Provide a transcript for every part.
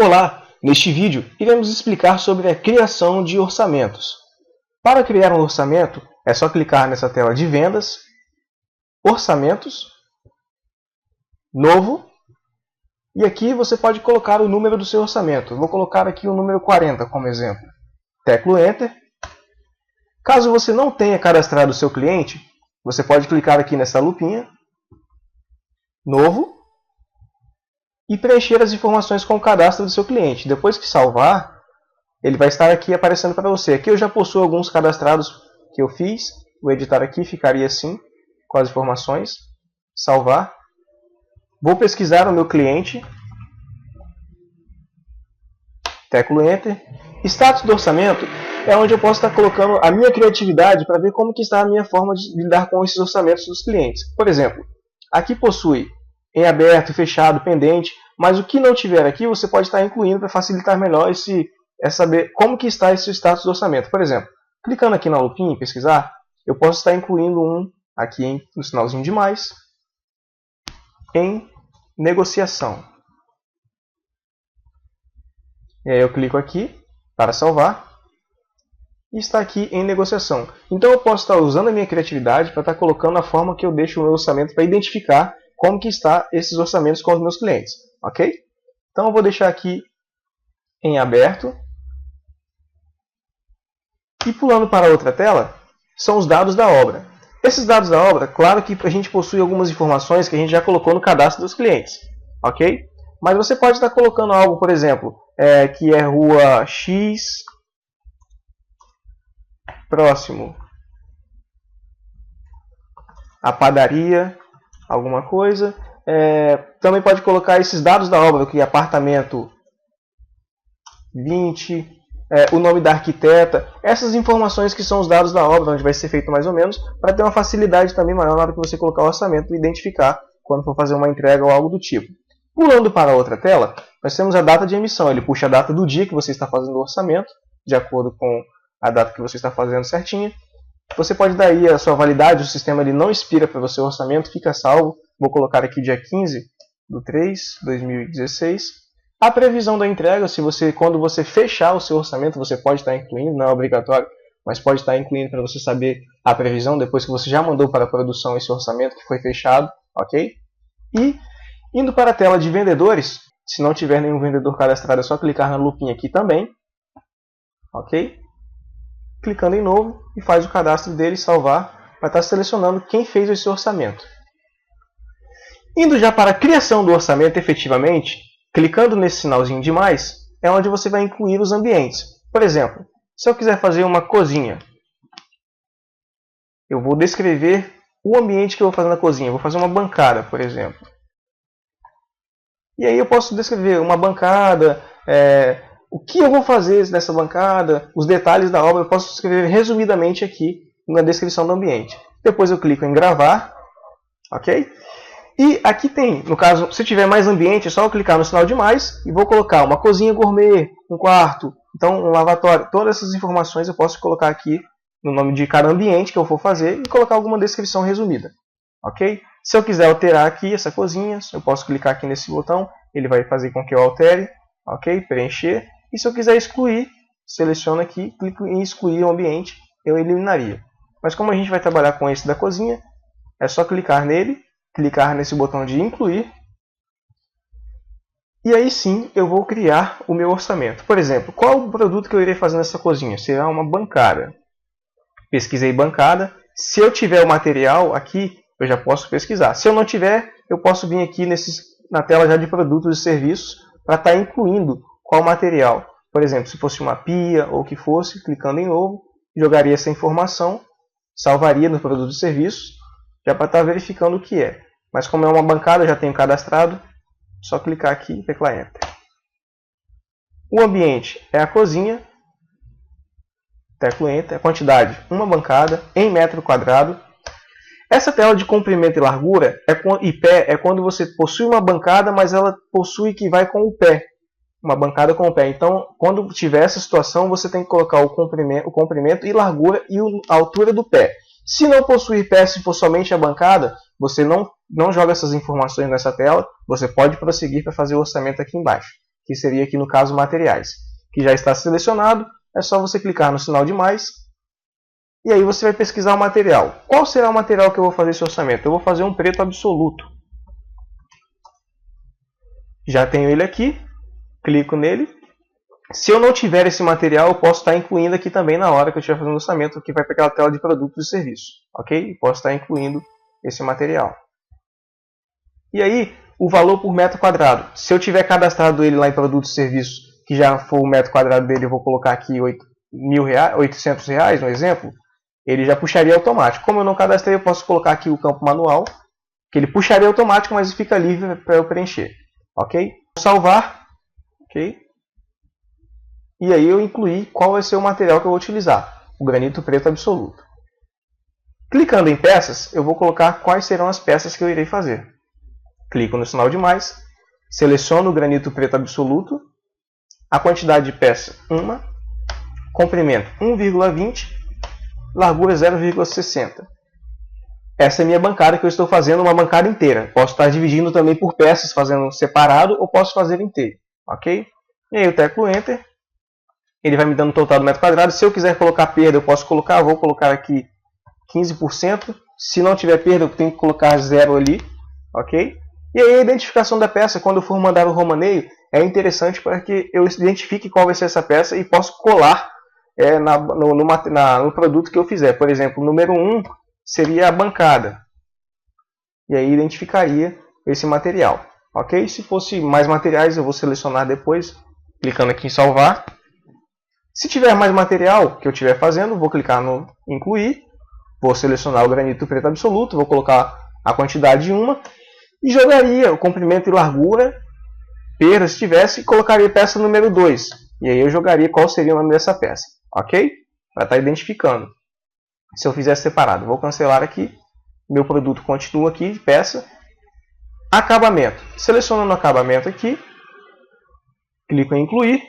Olá! Neste vídeo, iremos explicar sobre a criação de orçamentos. Para criar um orçamento, é só clicar nessa tela de vendas, orçamentos, novo, e aqui você pode colocar o número do seu orçamento. Vou colocar aqui o número 40 como exemplo. Teclo Enter. Caso você não tenha cadastrado o seu cliente, você pode clicar aqui nessa lupinha, novo, e preencher as informações com o cadastro do seu cliente. Depois que salvar, ele vai estar aqui aparecendo para você. Aqui eu já possuo alguns cadastrados que eu fiz. Vou editar aqui, ficaria assim, com as informações. Salvar. Vou pesquisar o meu cliente. Teclo Enter. Status do orçamento é onde eu posso estar colocando a minha criatividade para ver como que está a minha forma de lidar com esses orçamentos dos clientes. Por exemplo, aqui possui em aberto, fechado, pendente, mas o que não tiver aqui você pode estar incluindo para facilitar melhor saber como que está esse status do orçamento. Por exemplo, clicando aqui na lupinha em pesquisar, eu posso estar incluindo um aqui no sinalzinho de mais, em negociação. E aí eu clico aqui para salvar e está aqui em negociação. Então eu posso estar usando a minha criatividade para estar colocando a forma que eu deixo o meu orçamento para identificar como que está esses orçamentos com os meus clientes, ok? Então eu vou deixar aqui em aberto. E pulando para outra tela, são os dados da obra. Esses dados da obra, claro que a gente possui algumas informações que a gente já colocou no cadastro dos clientes, ok? Mas você pode estar colocando algo, por exemplo, que é rua X, próximo a padaria, alguma coisa. Também pode colocar esses dados da obra, que é apartamento 20, o nome da arquiteta, essas informações que são os dados da obra, onde vai ser feito mais ou menos, para ter uma facilidade também maior na hora que você colocar o orçamento e identificar quando for fazer uma entrega ou algo do tipo. Pulando para outra tela, nós temos a data de emissão. Ele puxa a data do dia que você está fazendo o orçamento, de acordo com a data que você está fazendo certinha. Você pode dar aí a sua validade, o sistema ele não expira para você o orçamento, fica salvo. Vou colocar aqui dia 15/3/2016. A previsão da entrega, quando você fechar o seu orçamento, você pode estar incluindo, não é obrigatório, mas pode estar incluindo para você saber a previsão depois que você já mandou para a produção esse orçamento que foi fechado, ok? E indo para a tela de vendedores, se não tiver nenhum vendedor cadastrado, é só clicar na lupinha aqui também, ok? Clicando em novo e faz o cadastro dele, salvar, para estar selecionando quem fez esse orçamento. Indo já para a criação do orçamento efetivamente, clicando nesse sinalzinho de mais, é onde você vai incluir os ambientes. Por exemplo, se eu quiser fazer uma cozinha, eu vou descrever o ambiente que eu vou fazer na cozinha. Eu vou fazer uma bancada, por exemplo. E aí eu posso descrever uma bancada, o que eu vou fazer nessa bancada, os detalhes da obra, eu posso escrever resumidamente aqui na descrição do ambiente. Depois eu clico em gravar, ok? E aqui tem, no caso, se tiver mais ambiente, é só eu clicar no sinal de mais e vou colocar uma cozinha gourmet, um quarto, então um lavatório. Todas essas informações eu posso colocar aqui no nome de cada ambiente que eu for fazer e colocar alguma descrição resumida, ok? Se eu quiser alterar aqui essa cozinha, eu posso clicar aqui nesse botão, ele vai fazer com que eu altere, ok? Preencher. E se eu quiser excluir, seleciono aqui, clico em excluir o ambiente, eu eliminaria. Mas como a gente vai trabalhar com esse da cozinha, é só clicar nele, clicar nesse botão de incluir, e aí sim eu vou criar o meu orçamento. Por exemplo, qual o produto que eu irei fazer nessa cozinha? Será uma bancada. Pesquisei bancada. Se eu tiver o material aqui, eu já posso pesquisar. Se eu não tiver, eu posso vir aqui na tela já de produtos e serviços para estar incluindo qual material. Por exemplo, se fosse uma pia ou o que fosse, clicando em novo, jogaria essa informação, salvaria no produto e serviços, já para estar verificando o que é. Mas como é uma bancada, eu já tenho cadastrado, só clicar aqui e teclar Enter. O ambiente é a cozinha, teclo Enter, a quantidade, uma bancada, em metro quadrado. Essa tela de comprimento e largura e pé é quando você possui uma bancada, mas ela possui que vai com o pé. Uma bancada com o pé. Então, quando tiver essa situação, você tem que colocar o comprimento e largura e a altura do pé. Se não possuir pé, se for somente a bancada, você não joga essas informações nessa tela, você pode prosseguir para fazer o orçamento aqui embaixo. que seria aqui no caso materiais, que já está selecionado. É só você clicar no sinal de mais e aí você vai pesquisar o material. Qual será o material que eu vou fazer esse orçamento? Eu vou fazer um preto absoluto. Já tenho ele aqui, clico nele. Se eu não tiver esse material, eu posso estar incluindo aqui também na hora que eu estiver fazendo o orçamento, que vai para aquela tela de produtos e serviços, ok? Posso estar incluindo esse material. E aí, o valor por metro quadrado. Se eu tiver cadastrado ele lá em produtos e serviços, que já for o metro quadrado dele, eu vou colocar aqui R$800, no exemplo, ele já puxaria automático. Como eu não cadastrei, eu posso colocar aqui o campo manual, que ele puxaria automático, mas fica livre para eu preencher. Ok? Vou salvar. Ok? E aí eu incluí qual vai ser o material que eu vou utilizar. O granito preto absoluto. Clicando em peças, eu vou colocar quais serão as peças que eu irei fazer. Clico no sinal de mais, seleciono o granito preto absoluto, a quantidade de peça 1, comprimento 1,20, largura 0,60. Essa é a minha bancada que eu estou fazendo uma bancada inteira. Posso estar dividindo também por peças, fazendo separado, ou posso fazer inteiro. Ok? E aí eu teclo Enter. Ele vai me dando o total do metro quadrado. Se eu quiser colocar perda, eu posso colocar. Vou colocar aqui 15%. Se não tiver perda, eu tenho que colocar 0 ali. Ok? E aí a identificação da peça, quando eu for mandar o romaneio, é interessante para que eu identifique qual vai ser essa peça e posso colar no produto que eu fizer. Por exemplo, o número 1 seria a bancada. E aí identificaria esse material. Ok? Se fosse mais materiais, eu vou selecionar depois, clicando aqui em salvar. Se tiver mais material que eu estiver fazendo, vou clicar no incluir. Vou selecionar o granito preto absoluto, vou colocar a quantidade de 1 e jogaria o comprimento e largura, perda se tivesse, e colocaria peça número 2. E aí eu jogaria qual seria o nome dessa peça. Ok? Para estar identificando. Se eu fizer separado, vou cancelar aqui. Meu produto continua aqui, peça. Acabamento. Selecionando o acabamento aqui. Clico em incluir.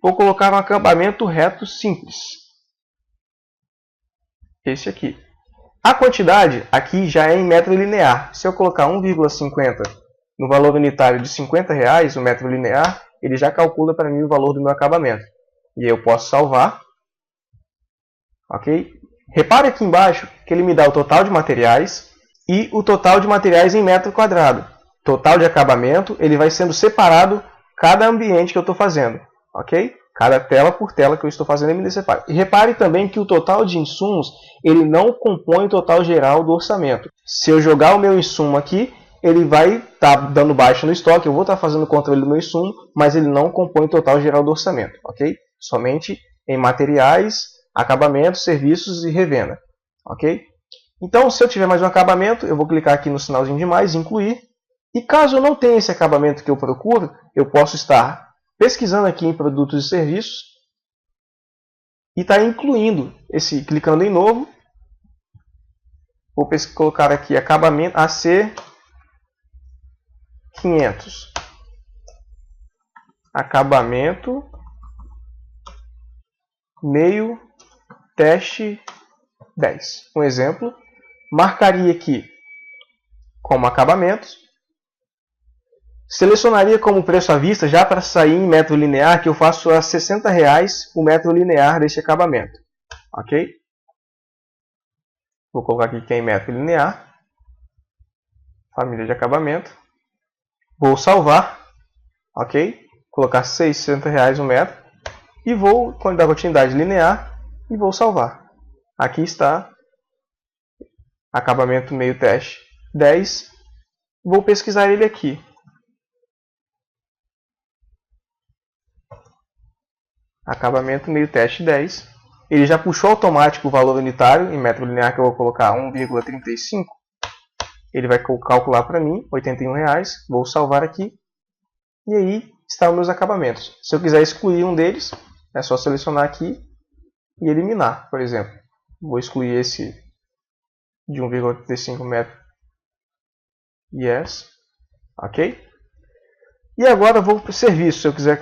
Vou colocar um acabamento reto simples. Esse aqui. A quantidade aqui já é em metro linear. Se eu colocar 1,50 no valor unitário de R$50, o metro linear, ele já calcula para mim o valor do meu acabamento. E aí eu posso salvar. Ok? Repare aqui embaixo que ele me dá o total de materiais e o total de materiais em metro quadrado. Total de acabamento, ele vai sendo separado cada ambiente que eu estou fazendo. Ok? Cada tela por tela que eu estou fazendo, ele me separa. E repare também que o total de insumos, ele não compõe o total geral do orçamento. Se eu jogar o meu insumo aqui, ele vai estar dando baixa no estoque, eu vou estar fazendo o controle do meu insumo, mas ele não compõe o total geral do orçamento. Ok? Somente em materiais, acabamentos, serviços e revenda. Ok? Então, se eu tiver mais um acabamento, eu vou clicar aqui no sinalzinho de mais, incluir. E caso eu não tenha esse acabamento que eu procuro, eu posso estar pesquisando aqui em produtos e serviços e estar incluindo clicando em novo. Vou colocar aqui acabamento AC 500. Acabamento meio teste 10. Um exemplo. Marcaria aqui como acabamentos. Selecionaria como preço à vista, já para sair em metro linear, que eu faço a R$60 o metro linear deste acabamento. Ok? Vou colocar aqui que é em metro linear. Família de acabamento. Vou salvar. Ok? Colocar R$60 o metro. E vou dar continuidade linear e vou salvar. Aqui está acabamento meio teste 10. Vou pesquisar ele aqui. Acabamento meio teste 10. Ele já puxou automático o valor unitário em metro linear, que eu vou colocar 1,35. Ele vai calcular para mim R$81. Vou salvar aqui. E aí estão os meus acabamentos. Se eu quiser excluir um deles, é só selecionar aqui e eliminar. Por exemplo, vou excluir esse de 1,35 metro. Yes. Ok? E agora eu vou para o serviço. Se eu quiser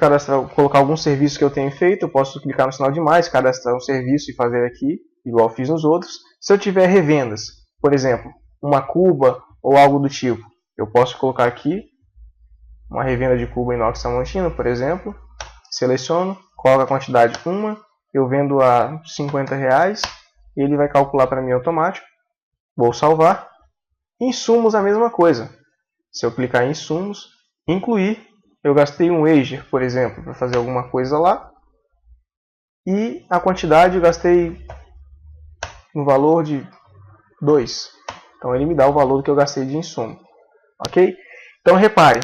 colocar algum serviço que eu tenha feito, eu posso clicar no sinal de mais, cadastrar um serviço e fazer aqui, igual fiz nos outros. Se eu tiver revendas, por exemplo, uma cuba ou algo do tipo, eu posso colocar aqui uma revenda de cubo inox Tramontina, por exemplo. Seleciono, coloco a quantidade 1, eu vendo a R$50, e ele vai calcular para mim automático. Vou salvar. Insumos, a mesma coisa. Se eu clicar em insumos, incluir, eu gastei um Ager, por exemplo, para fazer alguma coisa lá. E a quantidade eu gastei no valor de 2. Então ele me dá o valor que eu gastei de insumo. Ok? Então repare,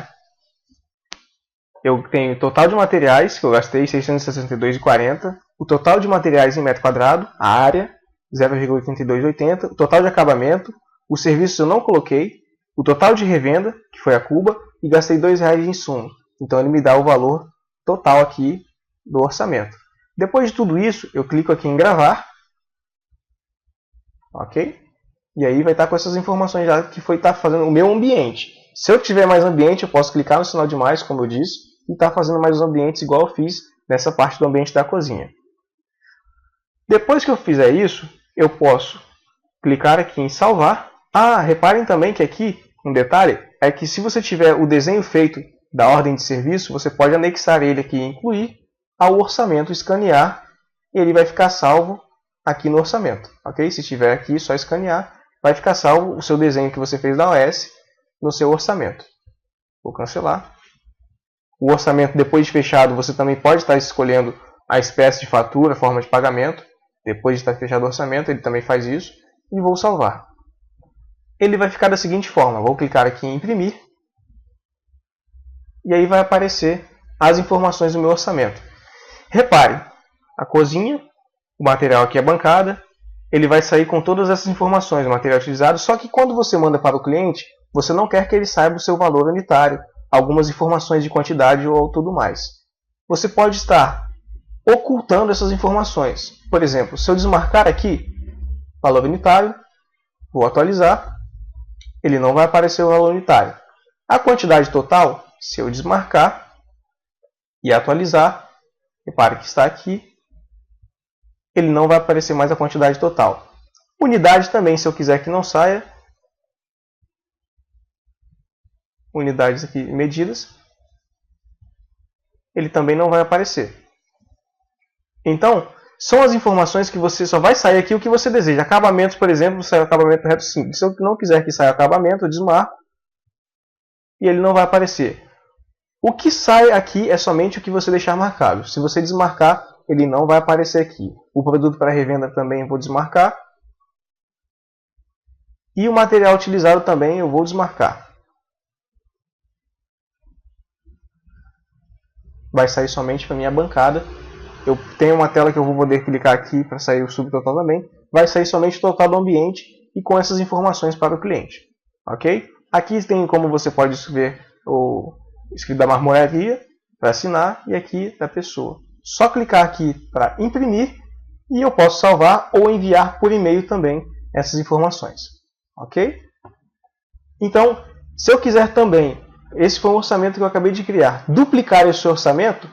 eu tenho o total de materiais que eu gastei, 662,40. O total de materiais em metro quadrado, a área, 0,8280. O total de acabamento, o serviço eu não coloquei. O total de revenda, que foi a cuba, e gastei R$2 de insumo. Então ele me dá o valor total aqui do orçamento. Depois de tudo isso, eu clico aqui em gravar. Ok? E aí vai estar com essas informações já que foi estar fazendo o meu ambiente. Se eu tiver mais ambiente, eu posso clicar no sinal de mais, como eu disse, e estar fazendo mais ambientes igual eu fiz nessa parte do ambiente da cozinha. Depois que eu fizer isso, eu posso clicar aqui em salvar. Reparem também que aqui, um detalhe, é que se você tiver o desenho feito da ordem de serviço, você pode anexar ele aqui e incluir ao orçamento, escanear, e ele vai ficar salvo aqui no orçamento. Ok? Se tiver aqui, só escanear, vai ficar salvo o seu desenho que você fez da OS no seu orçamento. Vou cancelar. O orçamento, depois de fechado, você também pode estar escolhendo a espécie de fatura, a forma de pagamento. Depois de estar fechado o orçamento, ele também faz isso. E vou salvar. Ele vai ficar da seguinte forma. Vou clicar aqui em imprimir. E aí vai aparecer as informações do meu orçamento. Repare, a cozinha, o material aqui é bancada. Ele vai sair com todas essas informações, o material utilizado. Só que quando você manda para o cliente, você não quer que ele saiba o seu valor unitário, algumas informações de quantidade ou tudo mais. Você pode estar ocultando essas informações. Por exemplo, se eu desmarcar aqui, valor unitário, vou atualizar, ele não vai aparecer o valor unitário. A quantidade total, se eu desmarcar e atualizar, repare que está aqui, ele não vai aparecer mais a quantidade total. Unidade também, se eu quiser que não saia, unidades aqui medidas, ele também não vai aparecer. Então, são as informações que você só vai sair aqui o que você deseja. Acabamentos, por exemplo, sai o acabamento reto simples. Se eu não quiser que saia acabamento, eu desmarco e ele não vai aparecer. O que sai aqui é somente o que você deixar marcado. Se você desmarcar, ele não vai aparecer aqui. O produto para revenda também eu vou desmarcar. E o material utilizado também eu vou desmarcar. Vai sair somente para minha bancada. Eu tenho uma tela que eu vou poder clicar aqui para sair o subtotal também. Vai sair somente o total do ambiente e com essas informações para o cliente. Ok? Aqui tem como você pode ver o escrito da marmoraria para assinar e aqui da pessoa. Só clicar aqui para imprimir e eu posso salvar ou enviar por e-mail também essas informações. Ok? Então, se eu quiser também, esse foi um orçamento que eu acabei de criar, duplicar esse orçamento,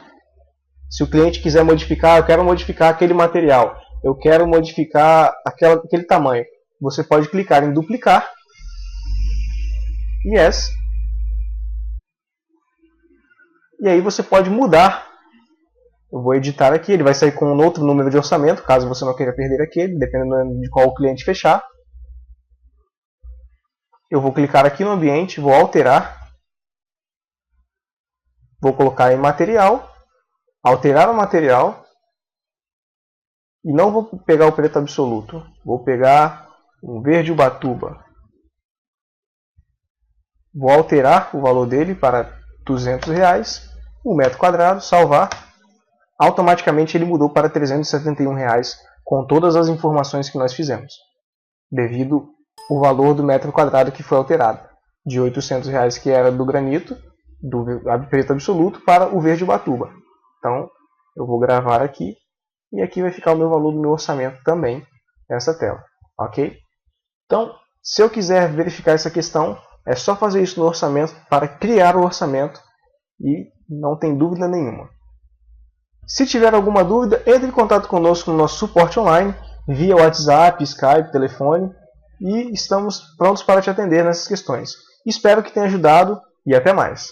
se o cliente quiser modificar, eu quero modificar aquele material, eu quero modificar aquele tamanho, você pode clicar em duplicar, yes, e aí você pode mudar. Eu vou editar aqui, ele vai sair com um outro número de orçamento, caso você não queira perder aquele, dependendo de qual o cliente fechar. Eu vou clicar aqui no ambiente, vou alterar, vou colocar em material, alterar o material, e não vou pegar o preto absoluto, vou pegar um verde ubatuba. Vou alterar o valor dele para R$200, o metro quadrado, salvar. Automaticamente ele mudou para R$371 com todas as informações que nós fizemos, devido ao valor do metro quadrado que foi alterado, de R$800 que era do granito, do preto absoluto, para o verde ubatuba. Então eu vou gravar aqui e aqui vai ficar o meu valor do meu orçamento também nessa tela, ok? Então, se eu quiser verificar essa questão, é só fazer isso no orçamento para criar o orçamento e não tem dúvida nenhuma. Se tiver alguma dúvida, entre em contato conosco no nosso suporte online, via WhatsApp, Skype, telefone, e estamos prontos para te atender nessas questões. Espero que tenha ajudado e até mais.